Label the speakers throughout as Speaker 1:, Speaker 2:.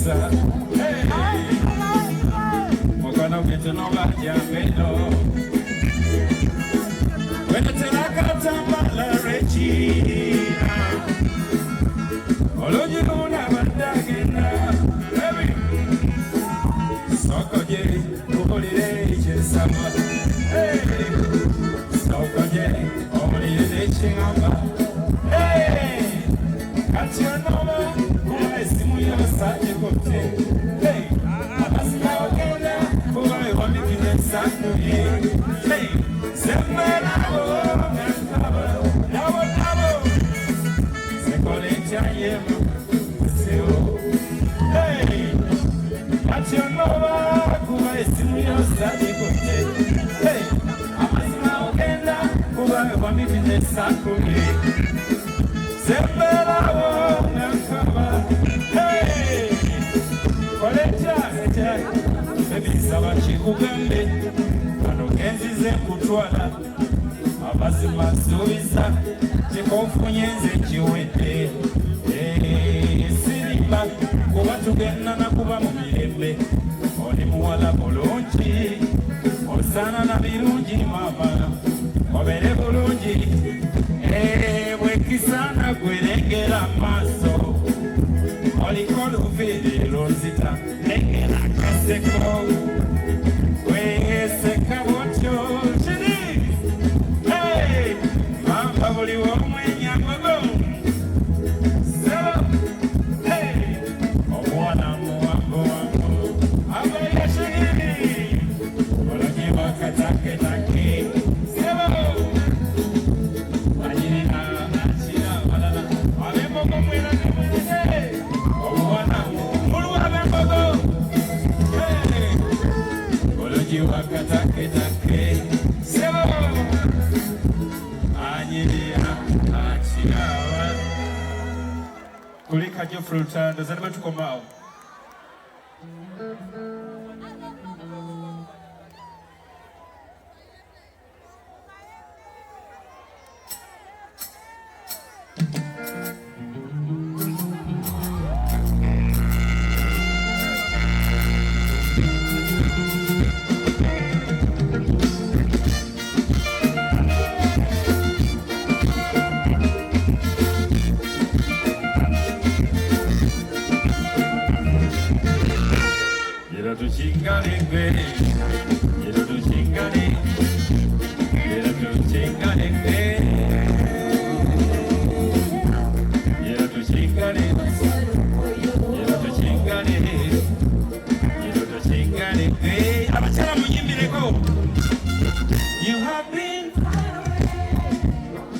Speaker 1: Musa. Hey, Mokano get no Bajamelo. When the Telakata Regina, although you don't have a dagina, Sokoje, Holiday, Summer. Hey, Sokoje, Holiday, Chingamba. Hey, catch your number, who is Simuya Saji. Hey, Abasina Ogenda, who I want to be the Saku. Hey, Zembera, hey, catch your number, who is Simuya Saji. Hey, Abasina Ogenda, who I want to be the Saku. Zembera, hey, Collector, baby, Sabachi Ugambe, Panokenzi Zekutwala, Abasima Suiza, Tikofunyenze Chiwete, Siriba, Kubatugena na kuba mumirembe, Oli muwala bulungi, Osana na birungi mama, Obere bulungi, Wekisana gwelengera maso, Oli kolu vede rozita, Negera kaseko, Weseka wocho, Chidi, hey, Mamba buli womwenya mwago, Selo, hey, Omwana muwambo wambo, Abaya Chidi, Olonye wakatake take, Selo, Wakatake take, Sebo, Anyiize Abakyala. Kulika jo fruta, does anybody come out? You have been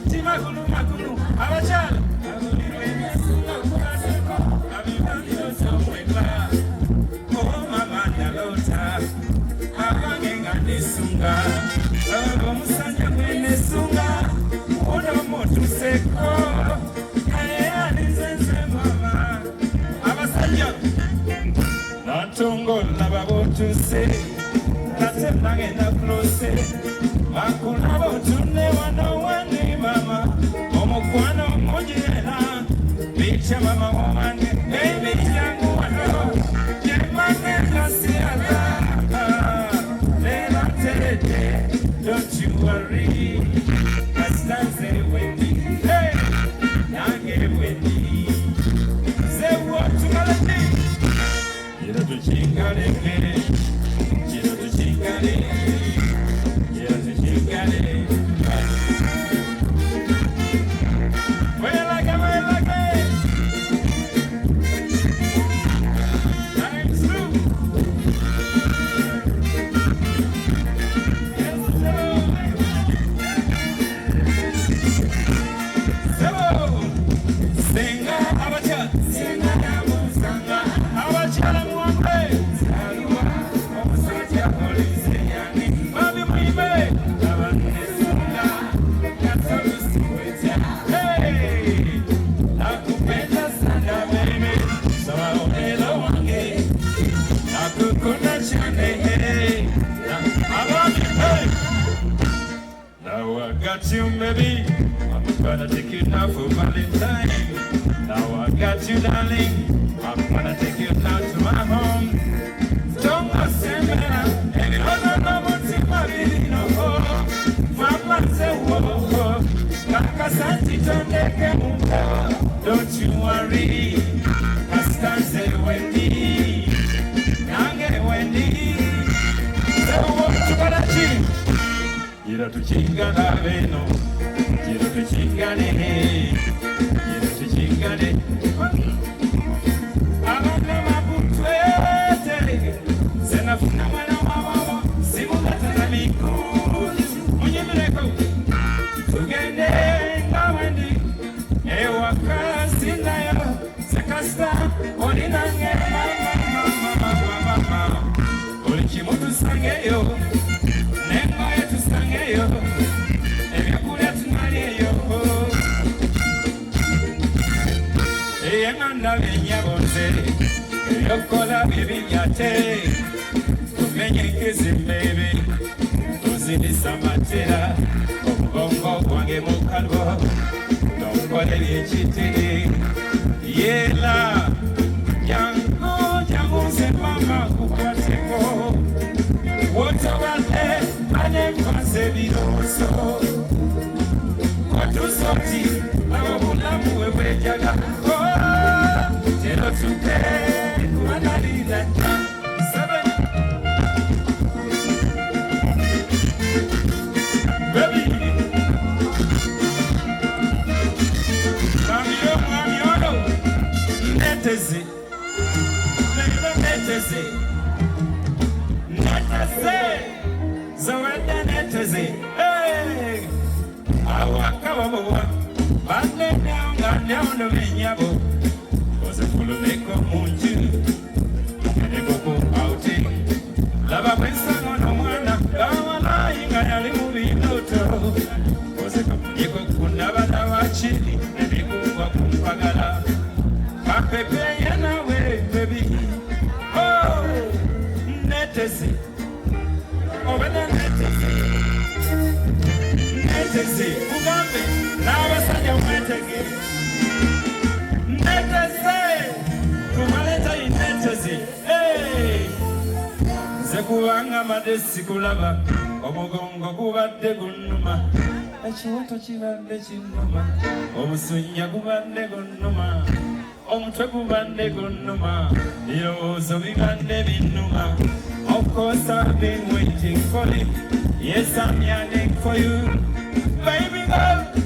Speaker 1: Timagulu Magulu Abakyala. Oh mama Nalota, Abangenga Nesunga, Abamusanya Nesunga, Oda Motu Seko, Anyiize mama, Abasanya, Natungo Lababotu Se, Natemangena Close, Makunabo Tune Wani Mama, Omokwano Mojena, Bicha Mama Woman, Baby Yangu Wano, Yemane Kasiala, Lena Terete, don't you worry, Kastanze Wendy, hey, Nange Wendy, say what to Malati, you know to Chingale, you know to Chingale, you know to Chingale. Well, like time's through. Yes, so, Singa Abakyala, Singa Namusanga, Abakyala Mwambe, Salwa, Omusajja Police Yani, Babi Mwibe, Abanesunga, Katolusi Wetya, hey, nakupenda sana baby, sawa omelo wange, nakukunda chane, hey, hey. Now I got you, baby. I'm gonna take you now for Valentine. Now I got you, darling. I'm gonna take you now to sembera ebirozo n'omutima birino mama nzewo kakasanti tondeke mumbo don't you worry kastanze wendi nange wendi zewo tukalachi ira tuchingana beno ira tuchingane ira tuchingane abana mabutwete senafuna mwana wabo simukatana miku munyemereko tugende ngawendi ewakasi nayo sekasta olinange mama olikimutu sangeyo nengoye tusangeyo ebyakulya tunalyeyo eyenganda benyabonze ebyokola byebinyate tumenye nkizimbeebe tuzindisa matera omugongo gwange mukalwo tonkolera ekitiri yela jangu nze mama kukwateko wotobadde anenkwaza ebiroozo otusoti abobulamu bwe bwejaga tero tuke kubanalira neteze awakababowa banenyanganyaono benyabo ozefulumeko munju enegoko auti laba bwensango n'omwana gawalayinga yali mu binoto ozekamunyeko kunabana wakiri nebikungwa kumpagala kapepeye nawe bebi neteze obena neteze ugambe n'abasajja mwetege neteze kumaleta ineteze ze kubanga madesi kulaba omugongo gubadde gunnuma ekiwato kibadde kinnuma obusunya gubadde gunnuma omutwe gubadde gunnuma birowoozo bibadde binnuma. Of course I've been waiting for it. Yes, I'm yearning for you, baby girl.